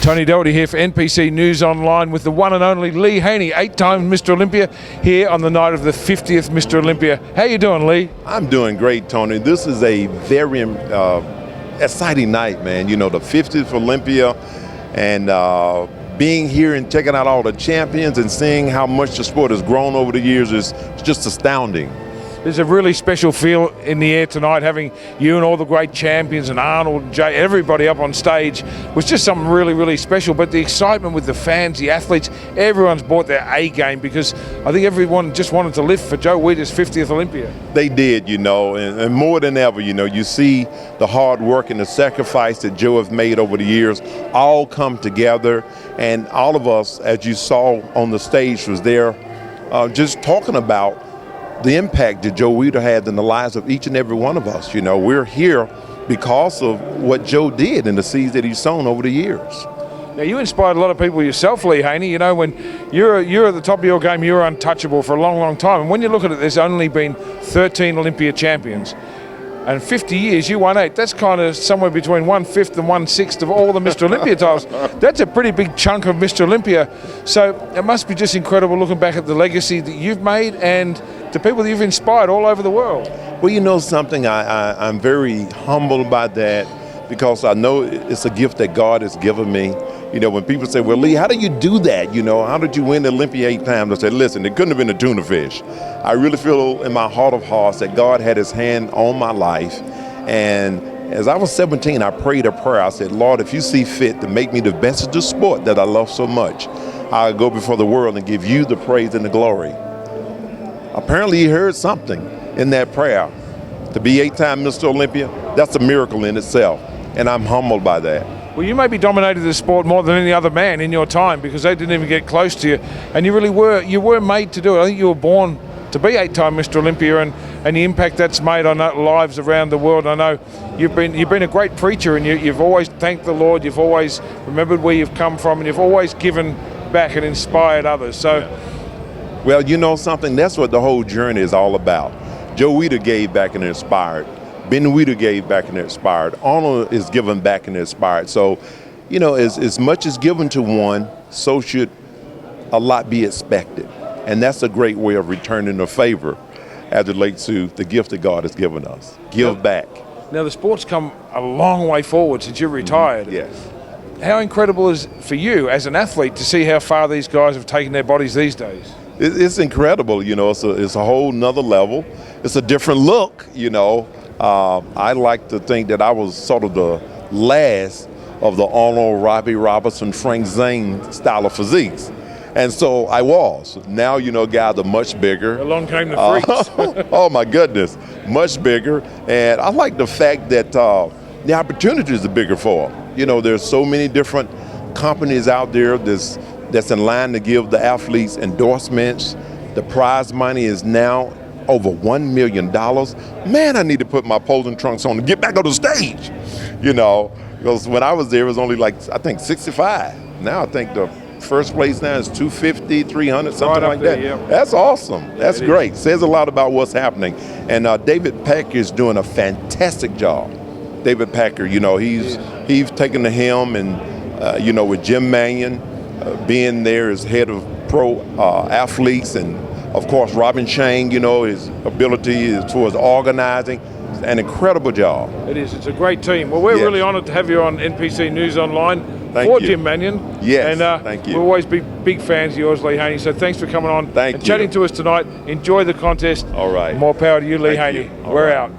Tony Doherty here for NPC News Online with the one and only Lee Haney, 8-time Mr. Olympia, here on the night of the 50th Mr. Olympia. How you doing, Lee? I'm doing great, Tony. This is a very exciting night, man. You know, the 50th Olympia, and being here and checking out all the champions and seeing how much the sport has grown over the years is just astounding. There's a really special feel in the air tonight, having you and all the great champions and Arnold and Jay, everybody up on stage was just something really, really special. But the excitement with the fans, the athletes, everyone's brought their A game, because I think everyone just wanted to live for Joe Weider's 50th Olympia. They did, you know, and more than ever, you know, you see the hard work and the sacrifice that Joe has made over the years all come together. And all of us, as you saw on the stage, was there just talking about the impact that Joe Weider had in the lives of each and every one of us. You know, we're here because of what Joe did and the seeds that he's sown over the years. Now, you inspired a lot of people yourself, Lee Haney. You know, when you're at the top of your game, you're untouchable for a long, long time. And when you look at it, there's only been 13 Olympia champions. And 50 years, you won 8. That's kind of somewhere between 1/5 and 1/6 of all the Mr. Olympia titles. That's a pretty big chunk of Mr. Olympia. So it must be just incredible looking back at the legacy that you've made and the people that you've inspired all over the world. Well, you know something, I'm very humbled by that, because I know it's a gift that God has given me. You know, when people say, well, Lee, how do you do that? You know, how did you win the Olympia 8 times? I said, listen, it couldn't have been a tuna fish. I really feel in my heart of hearts that God had his hand on my life. And as I was 17, I prayed a prayer. I said, Lord, if you see fit to make me the best of the sport that I love so much, I'll go before the world and give you the praise and the glory. Apparently he heard something in that prayer. To be 8-time Mr. Olympia, that's a miracle in itself. And I'm humbled by that. Well, you maybe dominated the sport more than any other man in your time, because they didn't even get close to you, and you really were. You were made to do it. I think you were born to be 8-time Mr. Olympia, and the impact that's made on lives around the world. I know you've been a great preacher, and you've always thanked the Lord. You've always remembered where you've come from, and you've always given back and inspired others. So, well, you know something. That's what the whole journey is all about. Joe Weider gave back and inspired. Ben Weider gave back and inspired. Arnold is given back and inspired. So, you know, as much as given to one, so should a lot be expected. And that's a great way of returning the favor as it relates to the gift that God has given us. Give back. Now, the sport's come a long way forward since you retired. Yes. How incredible is it for you as an athlete to see how far these guys have taken their bodies these days? It's incredible. You know, it's a whole nother level. It's a different look, you know. I like to think that I was sort of the last of the Arnold, Robbie Robertson, Frank Zane style of physiques. And so I was. Now, you know, guys are much bigger. Along came the freaks. Oh, my goodness. Much bigger. And I like the fact that the opportunities are bigger for them. You know, there's so many different companies out there that's in line to give the athletes endorsements. The prize money is now over $1 million. Man, I need to put my posing trunks on and get back on the stage, you know, because when I was there, it was only like, I think 65. Now I think the first place now is 250, 300, something like that. Yeah. That's awesome. That's great. Says a lot about what's happening. And David Packer is doing a fantastic job. David Packer, you know, he's taken the helm, and, you know, with Jim Mannion being there as head of pro athletes, and of course, Robin Shane, you know, his ability towards organizing, an incredible job. It is. It's a great team. Well, we're really honoured to have you on NPC News Online for Jim Mannion. Yes, and, thank you. We'll always be big fans of yours, Lee Haney. So thanks for coming on and chatting to us tonight. Enjoy the contest. All right. More power to you, Lee Haney. You. We're out.